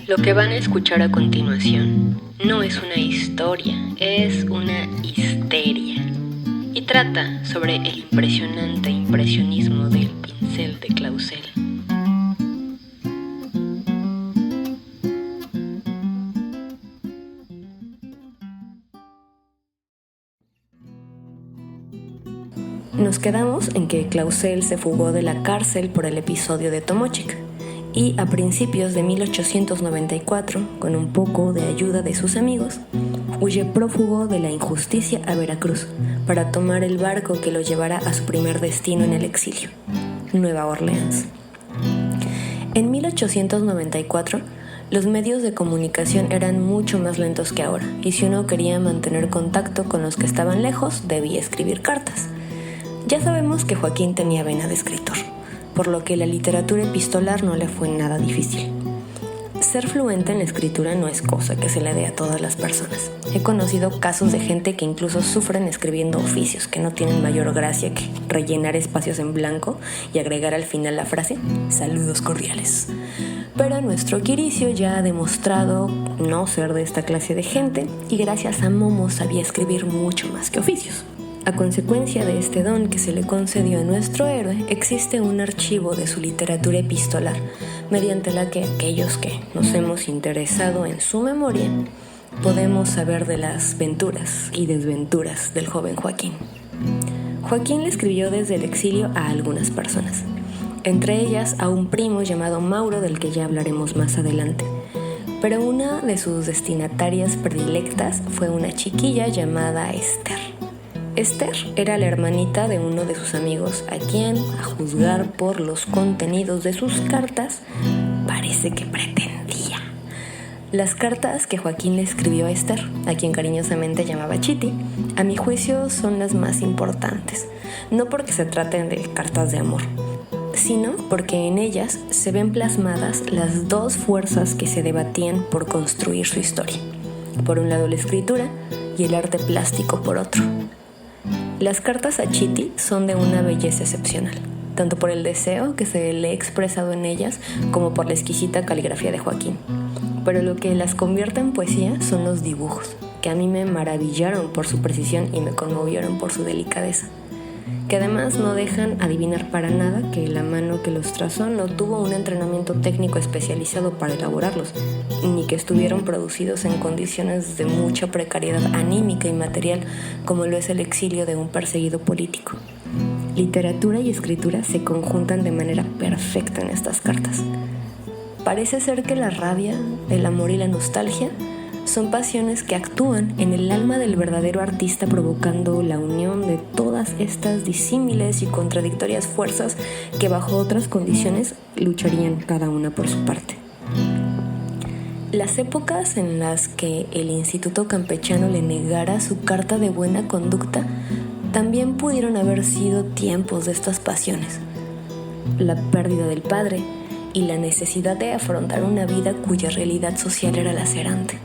Lo que van a escuchar a continuación no es una historia, es una histeria. Y trata sobre el impresionante impresionismo del pincel de Clausel. Nos quedamos en que Clausel se fugó de la cárcel por el episodio de Tomochic y a principios de 1894, con un poco de ayuda de sus amigos, huye prófugo de la injusticia a Veracruz para tomar el barco que lo llevará a su primer destino en el exilio, Nueva Orleans. En 1894, los medios de comunicación eran mucho más lentos que ahora, y si uno quería mantener contacto con los que estaban lejos, debía escribir cartas. Ya sabemos que Joaquín tenía vena de escritor, por lo que la literatura epistolar no le fue nada difícil. Ser fluente en la escritura no es cosa que se le dé a todas las personas. He conocido casos de gente que incluso sufren escribiendo oficios que no tienen mayor gracia que rellenar espacios en blanco y agregar al final la frase "saludos cordiales". Pero nuestro Quiricio ya ha demostrado no ser de esta clase de gente y gracias a Momo sabía escribir mucho más que oficios. A consecuencia de este don que se le concedió a nuestro héroe, existe un archivo de su literatura epistolar, mediante la que aquellos que nos hemos interesado en su memoria podemos saber de las venturas y desventuras del joven Joaquín. Joaquín le escribió desde el exilio a algunas personas, entre ellas a un primo llamado Mauro, del que ya hablaremos más adelante. Pero una de sus destinatarias predilectas fue una chiquilla llamada Esther. Esther era la hermanita de uno de sus amigos, a quien, a juzgar por los contenidos de sus cartas, parece que pretendía. Las cartas que Joaquín le escribió a Esther, a quien cariñosamente llamaba Chiti, a mi juicio son las más importantes, no porque se traten de cartas de amor, sino porque en ellas se ven plasmadas las dos fuerzas que se debatían por construir su historia. Por un lado la escritura y el arte plástico por otro. Las cartas a Chiti son de una belleza excepcional, tanto por el deseo que se le ha expresado en ellas como por la exquisita caligrafía de Joaquín. Pero lo que las convierte en poesía son los dibujos, que a mí me maravillaron por su precisión y me conmovieron por su delicadeza, que además no dejan adivinar para nada que la mano que los trazó no tuvo un entrenamiento técnico especializado para elaborarlos, ni que estuvieron producidos en condiciones de mucha precariedad anímica y material, como lo es el exilio de un perseguido político. Literatura y escritura se conjuntan de manera perfecta en estas cartas. Parece ser que la rabia, el amor y la nostalgia son pasiones que actúan en el alma del verdadero artista, provocando la unión de todas estas disímiles y contradictorias fuerzas que bajo otras condiciones lucharían cada una por su parte. Las épocas en las que el Instituto Campechano le negara su carta de buena conducta también pudieron haber sido tiempos de estas pasiones. La pérdida del padre y la necesidad de afrontar una vida cuya realidad social era lacerante.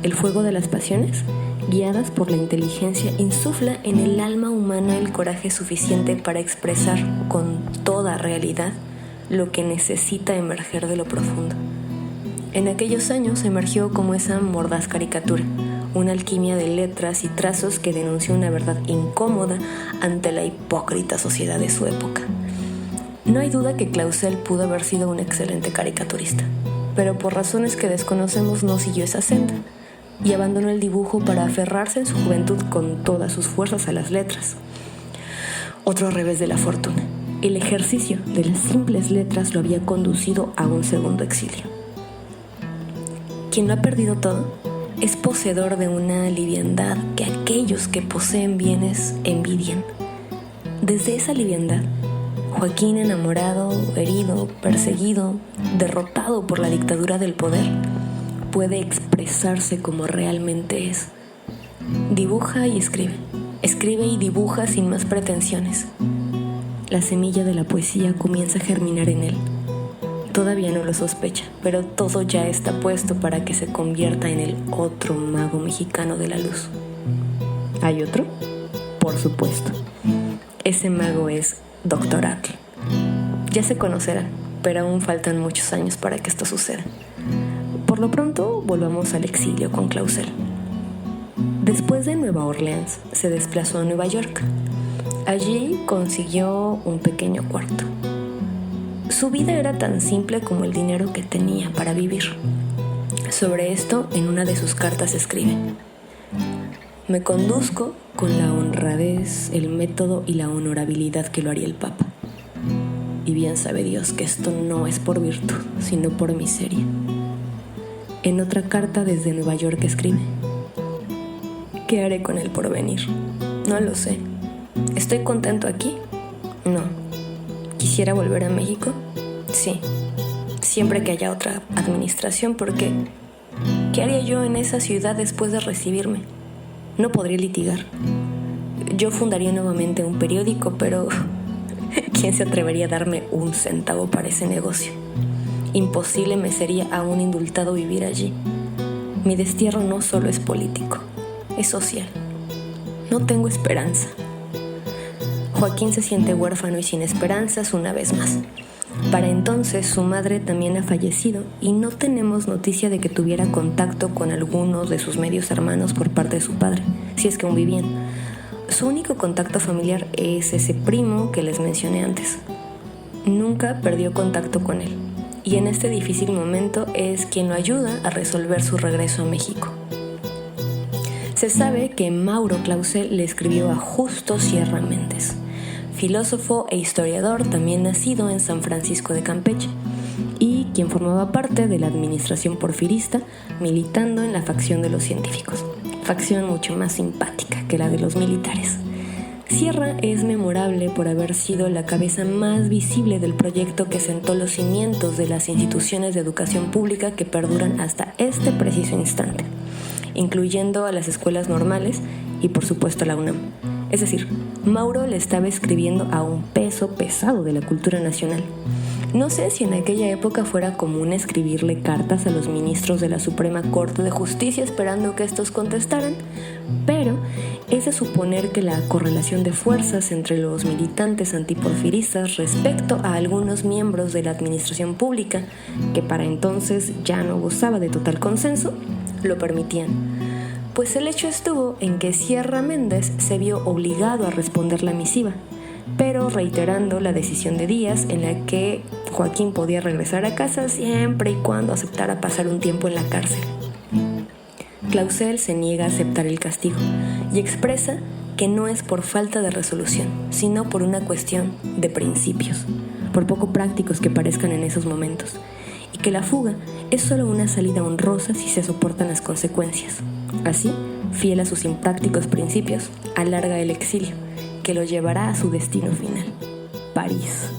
El fuego de las pasiones, guiadas por la inteligencia, insufla en el alma humana el coraje suficiente para expresar con toda realidad lo que necesita emerger de lo profundo. En aquellos años emergió como esa mordaz caricatura, una alquimia de letras y trazos que denunció una verdad incómoda ante la hipócrita sociedad de su época. No hay duda que Clausel pudo haber sido un excelente caricaturista, pero por razones que desconocemos no siguió esa senda y abandonó el dibujo para aferrarse en su juventud con todas sus fuerzas a las letras. Otro revés de la fortuna. El ejercicio de las simples letras lo había conducido a un segundo exilio. Quien lo ha perdido todo es poseedor de una liviandad que aquellos que poseen bienes envidian. Desde esa liviandad, Joaquín, enamorado, herido, perseguido, derrotado por la dictadura del poder, puede expresarse como realmente es. Dibuja y escribe. Escribe y dibuja sin más pretensiones. La semilla de la poesía comienza a germinar en él. Todavía no lo sospecha, pero todo ya está puesto para que se convierta en el otro mago mexicano de la luz. ¿Hay otro? Por supuesto. Ese mago es Dr. Atle. Ya se conocerán, pero aún faltan muchos años para que esto suceda. por lo pronto, volvamos al exilio con Clausel. Después de Nueva Orleans, se desplazó a Nueva York. Allí consiguió un pequeño cuarto. Su vida era tan simple como el dinero que tenía para vivir. Sobre esto, en una de sus cartas escribe: me conduzco con la honradez, el método y la honorabilidad que lo haría el Papa. Y bien sabe Dios que esto no es por virtud, sino por miseria. En otra carta desde Nueva York escribe: ¿qué haré con el porvenir? No lo sé. ¿Estoy contento aquí? No. ¿Quisiera volver a México? Sí. Siempre que haya otra administración, porque ¿qué haría yo en esa ciudad después de recibirme? No podría litigar. Yo fundaría nuevamente un periódico, pero ¿quién se atrevería a darme un centavo para ese negocio? Imposible me sería a un indultado vivir allí. Mi destierro no solo es político, es social. No tengo esperanza. Joaquín se siente huérfano y sin esperanzas una vez más. Para entonces su madre también ha fallecido y no tenemos noticia de que tuviera contacto con algunos de sus medios hermanos por parte de su padre, si es que aún vivían. Su único contacto familiar es ese primo que les mencioné antes. Nunca perdió contacto con él y en este difícil momento es quien lo ayuda a resolver su regreso a México. Se sabe que Mauro Clausel le escribió a Justo Sierra Méndez, filósofo e historiador también nacido en San Francisco de Campeche, y quien formaba parte de la administración porfirista, militando en la facción de los científicos, facción mucho más simpática que la de los militares. Sierra es memorable por haber sido la cabeza más visible del proyecto que sentó los cimientos de las instituciones de educación pública que perduran hasta este preciso instante, incluyendo a las escuelas normales y por supuesto a la UNAM. Es decir, Mauro le estaba escribiendo a un peso pesado de la cultura nacional. No sé si en aquella época fuera común escribirle cartas a los ministros de la Suprema Corte de Justicia esperando que estos contestaran, pero es de suponer que la correlación de fuerzas entre los militantes antiporfiristas respecto a algunos miembros de la administración pública, que para entonces ya no gozaba de total consenso, lo permitían. Pues el hecho estuvo en que Sierra Méndez se vio obligado a responder la misiva, pero reiterando la decisión de Díaz en la que Joaquín podía regresar a casa siempre y cuando aceptara pasar un tiempo en la cárcel. Clausel se niega a aceptar el castigo y expresa que no es por falta de resolución, sino por una cuestión de principios, por poco prácticos que parezcan en esos momentos, y que la fuga es solo una salida honrosa si se soportan las consecuencias. Así, fiel a sus imprácticos principios, alarga el exilio, que lo llevará a su destino final, París.